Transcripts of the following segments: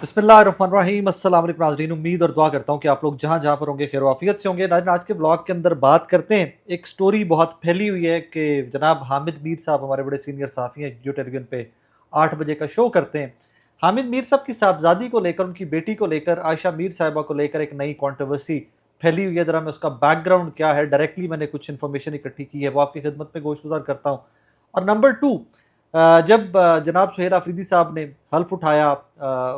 बिस्मिल्लाहिर्रहमानिर्रहीम। अस्सलाम वालेकुम नाज़रीन, उम्मीद और दुआ करता हूँ कि आप लोग जहाँ जहाँ पर होंगे खैर आफियत से होंगे। नाज़रीन, आज के ब्लॉग के अंदर बात करते हैं, एक स्टोरी बहुत फैली हुई है कि जनाब हामिद मीर साहब हमारे बड़े सीनियर साफ़ी हैं जो टेलीविज़न पे 8 बजे का शो करते हैं। हामिद मीर साहब की साहबजादी को लेकर, उनकी बेटी को लेकर, आयशा मीर साहिबा को लेकर एक नई कंट्रोवर्सी फैली हुई है। ज़रा मैं उसका बैकग्राउंड क्या है, डायरेक्टली मैंने कुछ इन्फॉर्मेशन इकट्ठी की है, वो आपकी खिदमत में गोशगुजार करता हूँ। और नंबर 2, जब जनाब सुहेल आफरीदी साहब ने हल्फ उठाया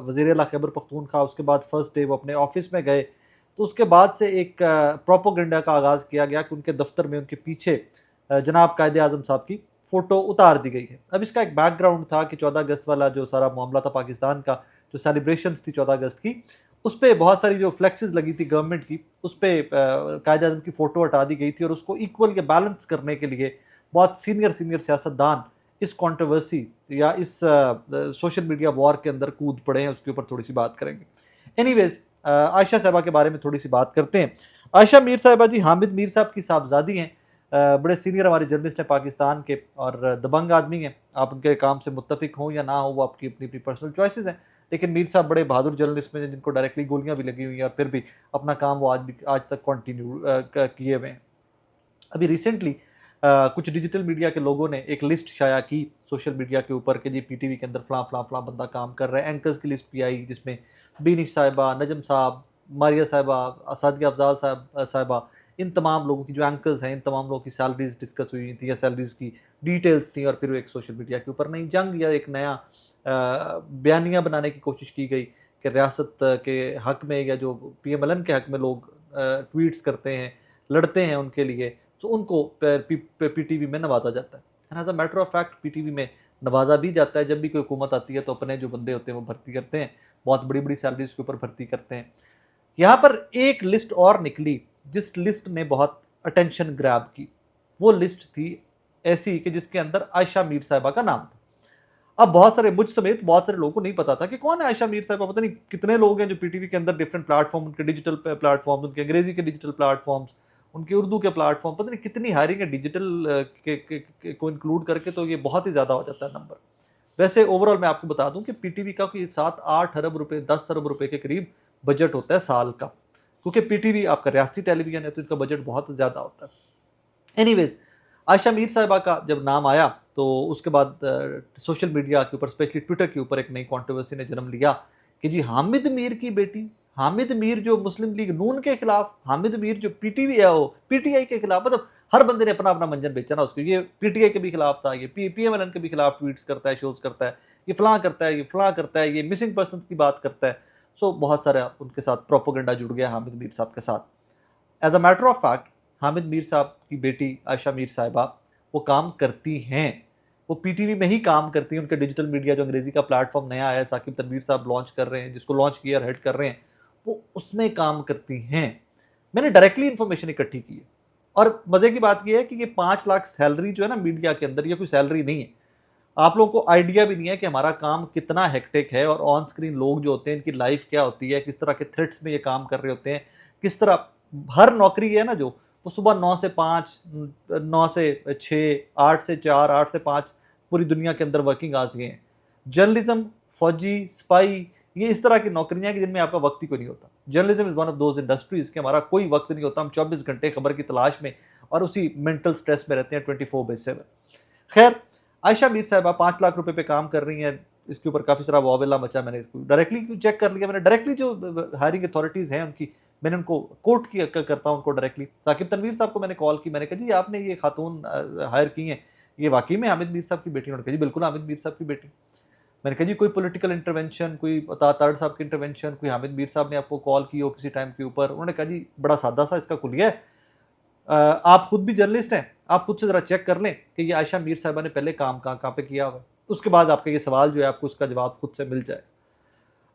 वज़ीर आला खैबर पख्तूनख्वा, उसके बाद फर्स्ट डे वो अपने ऑफिस में गए, तो उसके बाद से एक प्रोपोगंडा का आगाज़ किया गया कि उनके दफ्तर में उनके पीछे जनाब कायदे आज़म साहब की फ़ोटो उतार दी गई है। अब इसका एक बैकग्राउंड था कि 14 अगस्त वाला जो सारा मामला था पाकिस्तान का, जो सेलिब्रेशंस थी 14 अगस्त की, उस पे बहुत सारी जो फ्लेक्सेस लगी थी गवर्नमेंट की, उस पे कायदे आज़म की फ़ोटो हटा दी गई थी और उसको इक्वल या बैलेंस करने के लिए बहुत सीनियर सीनियर सियासतदान इस कंट्रोवर्सी या इस सोशल मीडिया वॉर के अंदर कूद पड़े हैं। उसके ऊपर थोड़ी सी बात करेंगे। एनीवेज, आयशा साहिबा के बारे में थोड़ी सी बात करते हैं। आयशा मीर साहिबा जी हामिद मीर साहब की साहबजादी हैं। बड़े सीनियर हमारे जर्नलिस्ट हैं पाकिस्तान के और दबंग आदमी हैं। आप उनके काम से मुत्तफिक हों या ना हो, वो आपकी अपनी अपनी पर्सनल चॉइसेस हैं। लेकिन मीर साहब बड़े बहादुर जर्नलिस्ट में हैं, जिनको डायरेक्टली गोलियां भी लगी हुई हैं और फिर भी अपना काम वो आज तक कंटिन्यू किए हुए हैं। अभी रिसेंटली कुछ डिजिटल मीडिया के लोगों ने एक लिस्ट शाया की सोशल मीडिया के ऊपर कि जी पीटीवी के अंदर फलां फलां फलां बंदा काम कर रहा है। एंकर्स की लिस्ट भी आई जिसमें बीनिश साहिबा, नजम साहब, मारिया साहिबा, सादिया अफजाल साहिबा, इन तमाम लोगों की जो एंकर्स हैं, इन तमाम लोगों की सैलरीज डिस्कस हुई थी या सैलरीज की डिटेल्स थी। और फिर वो एक सोशल मीडिया के ऊपर नई जंग या एक नया बयानिया बनाने की कोशिश की गई कि रियासत के हक में या जो पीएमएलएन के हक में लोग ट्वीट्स करते हैं, लड़ते हैं उनके लिए, तो उनको पीटीवी में नवाजा जाता है। And as a matter of fact PTV में नवाजा भी जाता है। जब भी कोई हुकूमत आती है तो अपने जो बंदे होते हैं वो भर्ती करते हैं, बहुत बड़ी बड़ी सैलरीज के ऊपर भर्ती करते हैं। यहाँ पर एक लिस्ट और निकली जिस लिस्ट ने बहुत अटेंशन ग्रैब की। वो लिस्ट थी ऐसी कि जिसके अंदर आयशा मीर साहिबा का नाम था। अब बहुत सारे, मुझ समेत बहुत सारे लोगों को नहीं पता था कि कौन है आयशा मीर साहिबा। पता नहीं कितने लोग हैं जो पीटीवी के अंदर डिफरेंट प्लेटफॉर्म, उनके डिजिटल प्लेटफॉर्म, उनके अंग्रेजी के डिजिटल प्लेटफॉर्म्स, उनके उर्दू के प्लेटफॉर्म, पता नहीं कितनी हायरिंग है डिजिटल को इंक्लूड करके, तो ये बहुत ही ज़्यादा हो जाता है नंबर। वैसे ओवरऑल मैं आपको बता दूं कि पीटीवी का कोई 7-8 अरब रुपए, 10 अरब रुपए के करीब बजट होता है साल का, क्योंकि पीटीवी आपका रियासती टेलीविजन है तो इसका बजट बहुत ज़्यादा होता है। एनीवेज, आयशा मीर साहिबा का जब नाम आया तो उसके बाद सोशल मीडिया के ऊपर, स्पेशली ट्विटर के ऊपर, एक नई कंट्रोवर्सी ने जन्म लिया कि जी हामिद मीर की बेटी, हामिद मीर जो मुस्लिम लीग नून के खिलाफ, हामिद मीर जो पीटीवी है वो पीटीआई के खिलाफ, मतलब हर बंदे ने अपना अपना मंजन बेचा ना उसको। ये पीटीआई के भी खिलाफ था, ये पीएमएलएन के भी खिलाफ ट्वीट्स करता है, शोज करता है, ये फलां करता है, ये फलां करता है, ये मिसिंग पर्सन की बात करता है। सो बहुत सारा उनके साथ प्रोपोगंडा जुड़ गया हामिद मीर साहब के साथ। As a matter of fact Hamid Mir साहब की बेटी आयशा मीर साहिबा वो काम करती हैं, वो पीटीवी में ही काम करती हैं। उनके डिजिटल मीडिया जो अंग्रेजी का प्लेटफॉर्म नया आया है, साकिब तनवीर साहब लॉन्च कर रहे हैं, जिसको लॉन्च किया और हेड कर रहे हैं, वो उसमें काम करती हैं। मैंने डायरेक्टली इंफॉर्मेशन इकट्ठी की है। और मजे की बात यह है कि ये 5 लाख सैलरी जो है ना मीडिया के अंदर, ये कोई सैलरी नहीं है। आप लोगों को आइडिया भी नहीं है कि हमारा काम कितना हेक्टिक है और ऑन स्क्रीन लोग जो होते हैं इनकी लाइफ क्या होती है, किस तरह के थ्रेट्स में ये काम कर रहे होते हैं, किस तरह हर नौकरी है ना जो, वो सुबह 9 से 5, 9 से 6, 8 से 4, 8 से 5, पूरी दुनिया के अंदर वर्किंग आवर्स ये हैं। जर्नलिज्म, फौजी, स्पाई, ये इस तरह की नौकरियां कि जिनमें आपका वक्त ही कोई नहीं होता। Journalism is one of those industries के हमारा कोई वक्त नहीं होता। हम 24 घंटे खबर की तलाश में और उसी मेंटल स्ट्रेस में रहते हैं 24/7। खैर, आयशा मीर साहिबा 5 लाख रुपए पे काम कर रही हैं। इसके ऊपर काफ़ी सारा वावेला मचा। मैंने इसको डायरेक्टली चेक कर लिया। मैंने डायरेक्टली जो हायरिंग अथॉरिटीज़ हैं उनकी, मैंने उनको कोट किया, करता हूँ उनको डायरेक्टली। साकिब तनवीर साहब को मैंने कॉल की, मैंने कहा जी आपने ये खातून हायर की हैं, ये वाकई में हामिद मीर साहब की बेटी? उन्होंने कहा जी बिल्कुल हामिद मीर साहब की बेटी। मैंने कहा जी कोई पॉलिटिकल इंटरवेंशन, कोई तारड़ साहब की इंटरवेंशन, कोई हामिद मीर साहब ने आपको कॉल की हो किसी टाइम के ऊपर? उन्होंने कहा जी बड़ा सादा सा इसका खुलिया है, आप खुद भी जर्नलिस्ट हैं, आप खुद से ज़रा चेक कर लें कि ये आयशा मीर साहिबा ने पहले काम कहाँ कहाँ पे किया हुआ है, उसके बाद आपका ये सवाल जो है आपको उसका जवाब खुद से मिल जाए।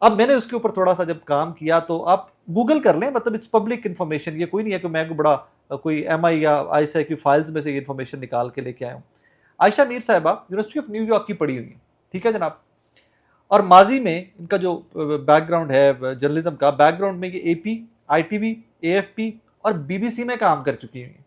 अब मैंने उसके ऊपर थोड़ा सा जब काम किया तो आप गूगल कर लें, मतलब इट्स पब्लिक इन्फॉर्मेशन। ये कोई नहीं है कि मैं कोई बड़ा कोई एमआई या आईएसआई की फाइल्स में से ये इन्फॉर्मेशन निकाल के लेके आया हूँ। आयशा मीर साहिबा यूनिवर्सिटी ऑफ न्यूयॉर्क की पढ़ी हुई है, ठीक है जनाब। और माजी में इनका जो बैकग्राउंड है जर्नलिज्म का, बैकग्राउंड में ये एपी, आईटीवी, एएफपी और बीबीसी में काम कर चुकी हुई हैं।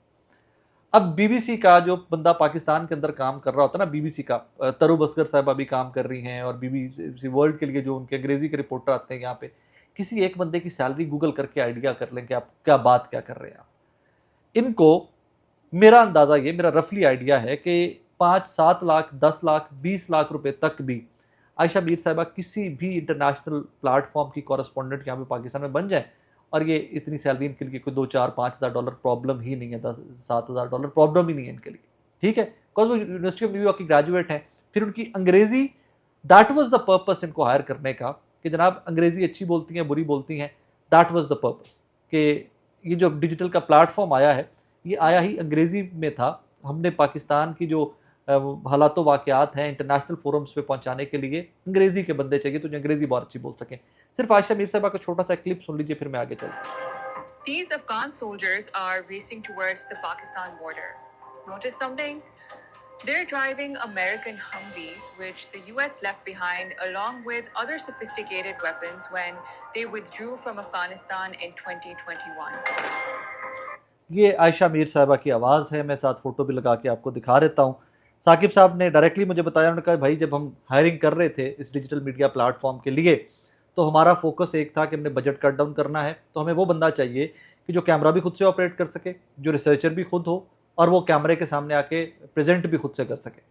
अब बीबीसी का जो बंदा पाकिस्तान के अंदर काम कर रहा होता है ना, बीबीसी का तरु बसकर साहिबा भी काम कर रही हैं, और बीबीसी वर्ल्ड के लिए जो उनके अंग्रेजी के रिपोर्टर आते हैं यहाँ पे, किसी एक बंदे की सैलरी गूगल करके आइडिया कर लें कि आप क्या बात क्या कर रहे हैं आप। इनको, मेरा अंदाजा ये, मेरा रफली आइडिया है कि 5-7 लाख, 10 लाख, 20 लाख रुपए तक भी आयशा मीर साहिबा किसी भी इंटरनेशनल प्लेटफॉर्म की कॉरेस्पॉन्डेंट यहाँ पे पाकिस्तान में बन जाए, और ये इतनी सैलरी इनके लिए कोई 2-4-5 हज़ार डॉलर प्रॉब्लम ही नहीं है, 10-7 हज़ार डॉलर प्रॉब्लम ही नहीं है इनके लिए, ठीक है, बिकॉज वो यूनिवर्सिटी ऑफ न्यूयॉर्क की ग्रेजुएट हैं। फिर उनकी अंग्रेजी, दैट वाज द पर्पस इनको हायर करने का, कि जनाब अंग्रेजी अच्छी बोलती हैं, बुरी बोलती हैं, दैट वाज द पर्पस, कि ये जो डिजिटल का प्लेटफॉर्म आया है, ये आया ही अंग्रेजी में था। हमने पाकिस्तान की जो हालात वाक़यात हैं इंटरनेशनल फोरम्स पे पहुंचाने के लिए अंग्रेजी के बंदे चाहिए, तो जो अंग्रेजी बहुत अच्छी बोल सकें। सिर्फ आयशा मीर साहिबा का छोटा सा क्लिप सुन लीजिए, फिर मैं आगे चलूँ। These Afghan soldiers are racing towards the Pakistan border. Notice something? They're driving American Humvees, which the US left behind along with other sophisticated weapons when they withdrew from Afghanistan in 2021. ये आयशा मीर साहिबा की आवाज़ है, मैं साथ photo भी लगा के आपको दिखा देता हूँ। साकिब साहब ने डायरेक्टली मुझे बताया, उन्होंने कहा भाई जब हम हायरिंग कर रहे थे इस डिजिटल मीडिया प्लेटफॉर्म के लिए, तो हमारा फोकस एक था कि हमने बजट कट डाउन करना है, तो हमें वो बंदा चाहिए कि जो कैमरा भी खुद से ऑपरेट कर सके, जो रिसर्चर भी खुद हो, और वो कैमरे के सामने आके प्रेजेंट भी खुद से कर सके।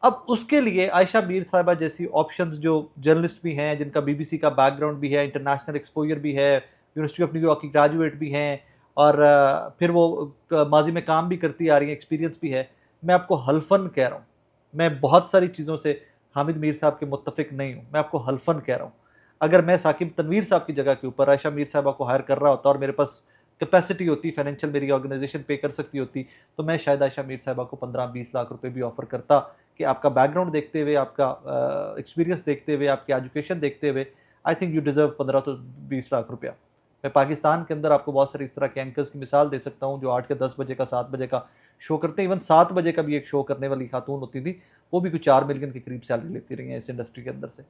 अब उसके लिए आयशा मीर साहिबा जैसी ऑप्शंस, जो जर्नलिस्ट भी हैं, जिनका बीबीसी का बैकग्राउंड भी है, इंटरनेशनल एक्सपोजर भी है, यूनिवर्सिटी ऑफ न्यूयॉर्क की ग्रेजुएट भी हैं, और फिर वो माजी में काम भी करती आ रही है, एक्सपीरियंस भी है। मैं आपको हल्फन कह रहा हूँ, मैं बहुत सारी चीज़ों से हामिद मीर साहब के मुत्तफिक नहीं हूँ, मैं आपको हल्फन कह रहा हूँ। अगर मैं साकिब तनवीर साहब की जगह के ऊपर आयशा मीर साहबा को हायर कर रहा होता और मेरे पास कैपेसिटी होती, फाइनेंशियल मेरी ऑर्गेनाइजेशन पे कर सकती होती, तो मैं शायद आयशा मीर साहबा को 15-20 लाख रुपए भी ऑफर करता, कि आपका बैकग्राउंड देखते हुए, आपका एक्सपीरियंस देखते हुए, आपकी एजुकेशन देखते हुए, आई थिंक यू डिजर्व 15 तो 20 लाख रुपया। मैं पाकिस्तान के अंदर आपको बहुत सारे इस तरह के एंकर्स की मिसाल दे सकता हूँ, जो 8 या 10 बजे का, 7 बजे का शो करते हैं। इवन 7 बजे का भी एक शो करने वाली खातून होती थी, वो भी कुछ 4 मिलियन के करीब सैलरी लेती रही हैं इस इंडस्ट्री के अंदर से।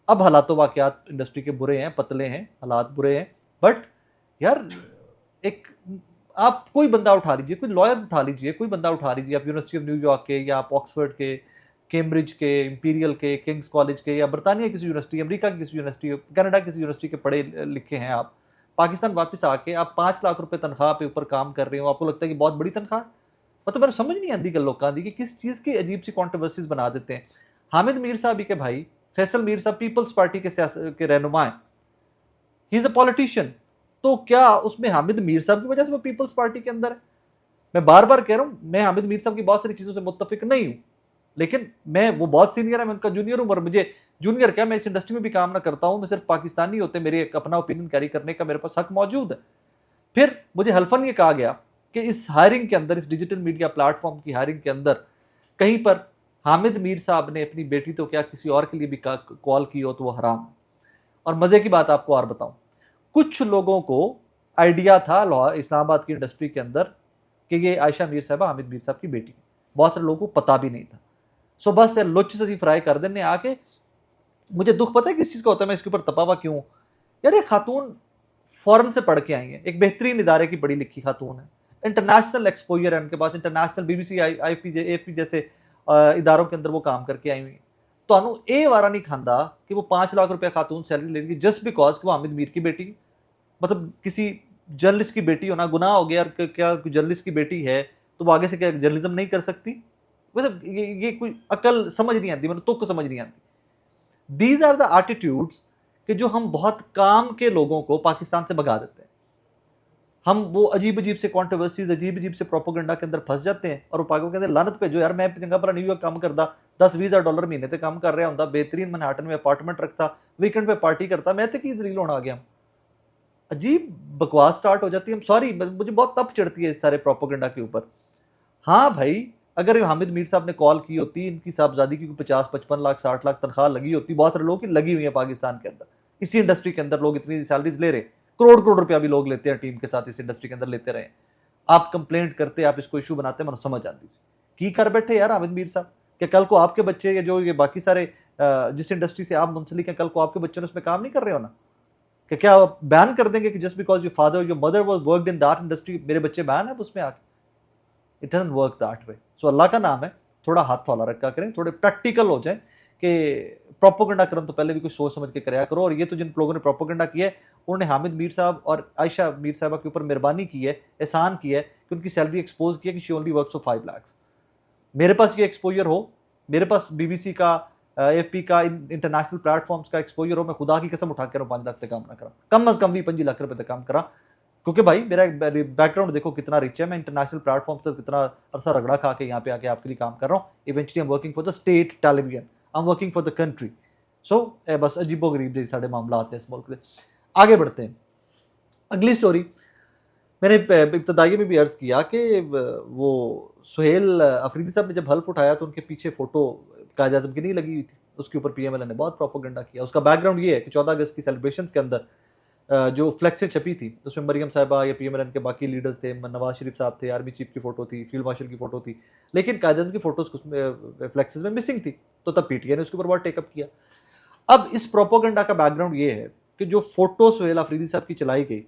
अब हालात वाक़यात इंडस्ट्री के बुरे हैं, पतले हैं, हालात बुरे हैं, बट यार एक, आप कोई बंदा उठा लीजिए, कोई लॉयर उठा लीजिए, कोई बंदा उठा लीजिए, आप यूनिवर्सिटी ऑफ न्यूयॉर्क के, या आप ऑक्सफोर्ड के, कैम्ब्रिज के, इंपीरियल के, किंग्स कॉलेज के, या बरतानिया किसी यूनिवर्सिटी, अमेरिका की किसी यूनिवर्सिटी, कनाडा किसी यूनिवर्सिटी के पढ़े लिखे हैं आप, पाकिस्तान वापस आके आप 5 लाख रुपए तनख्वाह पे ऊपर काम कर रहे हो, आपको लगता है कि बहुत बड़ी तनख्वाह, मतलब मेरे समझ नहीं आती लोगों की कि किस चीज़ की अजीब सी कॉन्ट्रोवर्सीज बना देते हैं। हामिद मीर साहब ही के भाई फैसल मीर साहब पीपल्स पार्टी के रहनुमा हैं, ही इज अ पॉलिटिशियन, तो क्या उसमें हामिद मीर साहब की वजह से वो पीपल्स पार्टी के अंदर है? मैं बार बार कह रहा हूं, मैं हामिद मीर साहब की बहुत सारी चीजों से मुत्तफिक नहीं हूं, लेकिन मैं, वो बहुत सीनियर है, मैं उनका जूनियर हूं, और मुझे जूनियर क्या, मैं इस इंडस्ट्री में भी काम ना करता हूं, मैं सिर्फ पाकिस्तानी होते मेरे एक अपना ओपिनियन कैरी करने का मेरे पास हक मौजूद है। फिर मुझे हल्फन ये कहा गया कि इस हायरिंग के अंदर, इस डिजिटल मीडिया प्लेटफॉर्म की हायरिंग के अंदर कहीं पर हामिद मीर साहब ने अपनी बेटी तो क्या किसी और के लिए भी कॉल की हो तो वो हराम। और मजे की बात आपको और बताऊं, कुछ लोगों को आइडिया था इस्लामाबाद की इंडस्ट्री के अंदर कि ये आयशा मीर साहबा हामिद मीर साहब की बेटी, बहुत सारे लोगों को पता भी नहीं था। सो बस यार लुच से फ्राई कर देने आके, मुझे दुख पता है किस चीज़ का होता है, मैं इसके ऊपर तपावा क्यों, यार ये खातून फॉरेन से पढ़ के आई है, एक बेहतरीन इदारे की पढ़ी लिखी खातून है, इंटरनेशनल एक्सपोजर है उनके पास, इंटरनेशनल बीबीसी AFP जैसे इदारों के अंदर वो काम करके आई हुई। तो ये वारा नहीं खांदा कि वो 5 लाख रुपया खातून सैलरी लेगी जस्ट बिकॉज कि वो हामिद मीर की बेटी, मतलब किसी जर्नलिस्ट की बेटी होना गुनाह हो गया, और क्या जर्नलिस्ट की बेटी है तो वो आगे से क्या जर्नलिज्म नहीं कर सकती? मतलब ये कोई अकल समझ नहीं आती, मतलब तुक समझ नहीं आती। दीज आर द एटीट्यूड्स कि जो हम बहुत काम के लोगों को पाकिस्तान से भगा देते हैं। हम वो अजीब अजीब से कॉन्ट्रोवर्सीज, अजीब अजीब से प्रोपोगंडा के अंदर फंस जाते हैं, और वो पागल कहते हैं लानत पे जो यार मैं चंगा भला न्यूयॉर्क काम करता, 10-20 हज़ार डॉलर महीने से काम कर रहा होंदा, बेहतरीन मैनहट्टन में अपार्टमेंट रखता, वीकेंड पे पार्टी करता, मैं तो की जलील होना आ गया। अजीब बकवास स्टार्ट हो जाती है। सॉरी, मुझे बहुत तप चढ़ती है इस सारे प्रोपोगंडा के ऊपर। हाँ भाई, अगर हामिद मीर साहब ने कॉल की होती, इनकी साहबजादी की 50-55 लाख 60 लाख तनख्वाह लगी होती, बहुत सारे लोगों की लगी हुई है पाकिस्तान के अंदर, इसी इंडस्ट्री के अंदर लोग इतनी सैलरीज ले रहे, करोड़ करोड़ रुपया भी लोग लेते हैं टीम के साथ, इस इंडस्ट्री के अंदर लेते रहे। आप कंप्लेंट करते, आप इसको इशू बनाते, मैं समझ आती की कर बैठे यार हामिद मीर साहब, कि कल को आपके बच्चे, या जो ये बाकी सारे जिस इंडस्ट्री से आप मुंसलिक हैं, कल को आपके बच्चे ने उसमें काम नहीं कर रहे हो ना, कि क्या आप बैन कर देंगे कि just because your father your mother was worked in that industry, मेरे बच्चे बैन है उसमें आके? It doesn't work that way. So Allah का नाम है, थोड़ा हाथ हौला रखा करें, थोड़े प्रैक्टिकल हो जाए कि प्रोपोगंडा करन तो पहले भी कुछ सोच समझ के कराया करो। और ये तो जिन लोगों ने प्रोपोगंडा किया है उन्होंने हामिद मीर साहब और आयशा मीर साहबा के ऊपर मेहरबानी की है, एहसान किया है कि उनकी सैलरी एक्सपोज की है कि she only works for 5 lakh. मेरे पास ये एक्सपोजर हो, मेरे पास बीबीसी का, एफपी का, इंटरनेशनल प्लेटफॉर्म्स का एक्सपोजर हो, मैं खुदा की कसम उठा कर 5 लाख तक काम ना करा, कम अज कम भी 5 लाख रुपए तक काम करा। क्योंकि भाई मेरा बैकग्राउंड देखो कितना रिच है, मैं इंटरनेशनल प्लेटफॉर्म तक कितना अरसा रगड़ा खा के यहाँ पे आके आपके लिए काम कर रहा हूँ। Eventually I am working for the state television, I am working for the country. So बस अजीबो गरीब जैसे साढ़े मामला आते हैं इस मुल्क से। आगे बढ़ते हैं, अगली स्टोरी। मैंने इब्तदाई में भी अर्ज किया कि वो सुहेल अफरीदी साहब ने जब हल्फ उठाया तो उनके पीछे फोटो कायद आजम की नहीं लगी हुई थी, उसके ऊपर पीएमएल ने बहुत प्रोपोगंडा किया। उसका बैकग्राउंड ये है कि 14 अगस्त की सेलिब्रेशन के अंदर जो फ्लेक्सें छपी थी उसमें मरियम साहिबा या पीएमएल के बाकी लीडर्स थे, नवाज शरीफ साहब थे, आर्मी चीफ की फोटो थी, फील्ड मार्शल की फोटो थी, लेकिन कायद आजम की फोटोज कुछ फ्लेक्सेस में मिसिंग थी। तो तब पीटीआई ने उसके ऊपर बहुत टेकअप किया। अब इस प्रोपोगंडा का बैकग्राउंड ये है कि जो फोटो सुहेल अफरीदी साहब की चलाई गई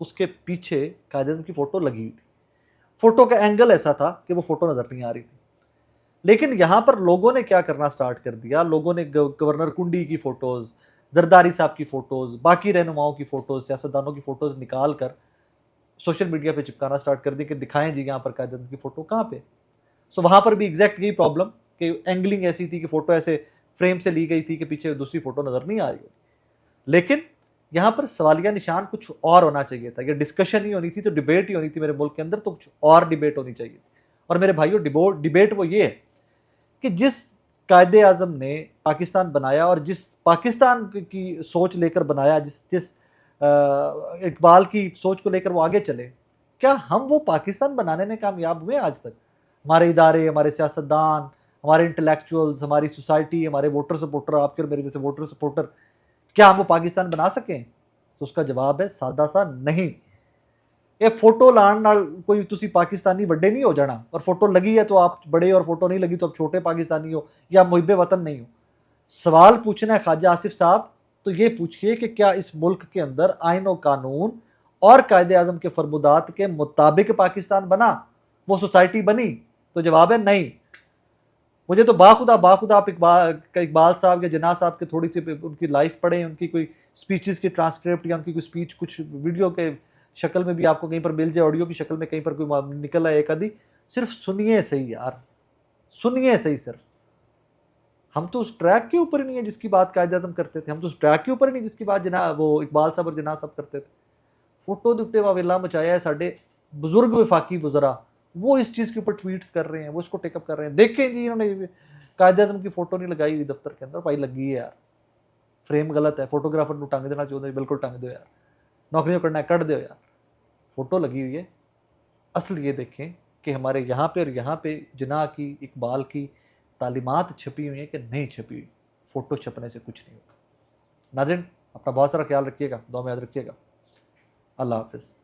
उसके पीछे कायद आजम की फोटो लगी हुई थी। फोटो का एंगल ऐसा था कि वो फोटो नजर नहीं आ रही थी। लेकिन यहां पर लोगों ने क्या करना स्टार्ट कर दिया, लोगों ने गवर्नर कुंडी की फोटोज, जरदारी साहब की फोटोज, बाकी रहनुमाओं की फोटोज, सियासतदानों की फोटोज निकाल कर सोशल मीडिया पे चिपकाना स्टार्ट कर दी कि दिखाएं जी यहाँ पर कायद आजम की फोटो कहाँ पे। सो वहां पर भी एग्जैक्ट यही प्रॉब्लम कि एंगलिंग ऐसी थी कि फोटो ऐसे फ्रेम से ली गई थी कि पीछे दूसरी फोटो नजर नहीं आ रही। लेकिन यहाँ पर सवालिया निशान कुछ और होना चाहिए था, ये डिस्कशन ही होनी थी, तो डिबेट ही होनी थी मेरे मुल्क के अंदर, तो कुछ और डिबेट होनी चाहिए। और मेरे भाइयों डिबेट वो ये है कि जिस कायद आजम ने पाकिस्तान बनाया और जिस पाकिस्तान की सोच लेकर बनाया, जिस जिस इकबाल की सोच को लेकर वो आगे चले, क्या हम वो पाकिस्तान बनाने में कामयाब हुए आज तक? हमारे इदारे, हमारे सियासतदान, हमारे इंटेलेक्चुअल्स, हमारी सोसाइटी, हमारे वोटर सपोर्टर, आपके और मेरे जैसे वोटर सपोर्टर, क्या हम वो पाकिस्तान बना सकें? तो उसका जवाब है सादा सा नहीं। ये फोटो लाण नाल कोई तुसी पाकिस्तानी वड्डे नहीं हो जाना, और फोटो लगी है तो आप बड़े और फोटो नहीं लगी तो आप छोटे पाकिस्तानी हो या मुहिब्बे वतन नहीं हो। सवाल पूछना है ख्वाजा आसिफ साहब तो ये पूछिए कि क्या इस मुल्क के अंदर आइन और कानून और कायदे आजम के फरमुदात के मुताबिक पाकिस्तान बना, वो सोसाइटी बनी? तो जवाब है नहीं। मुझे तो बाखुदा आप इकबाल साहब या जना साहब के थोड़ी सी उनकी लाइफ पढ़ें, उनकी कोई स्पीचेस की ट्रांसक्रिप्ट या उनकी कोई स्पीच कुछ वीडियो के शक्ल में भी आपको कहीं पर मिल जाए, ऑडियो की शक्ल में कहीं पर कोई निकल आए एक आधी, सिर्फ सुनिए सही यार, सुनिए सही। सिर्फ हम तो उस ट्रैक के ऊपर ही नहीं है जिसकी बात कायदे आजम करते थे, हम तो उस ट्रैक के ऊपर ही नहीं जिसकी बात जना वो इकबाल साहब और जना साहब करते थे। फोटो के उत्ते वावेला मचाया है साढ़े बुजुर्ग विफाकी वज़रा, वो इस चीज़ के ऊपर ट्वीट्स कर रहे हैं, वो इसको टेकअप कर रहे हैं। देखें जी इन्होंने कायदे आजम की फोटो नहीं लगाई हुई दफ्तर के अंदर, भाई लगी है यार, फ्रेम गलत है, फोटोग्राफर को टंग देना चाहते बिल्कुल टंग दो यार, नौकरियों करना है कट दो यार, फोटो लगी हुई है। असल ये देखें कि हमारे यहाँ पे और यहाँ पे जना की, इकबाल की तालीमात छपी हुई है कि नहीं छपी हुई, फोटो छपने से कुछ नहीं होता। नाज़रीन अपना बहुत सारा ख्याल रखिएगा, दुआ में याद रखिएगा। अल्लाह हाफिज़।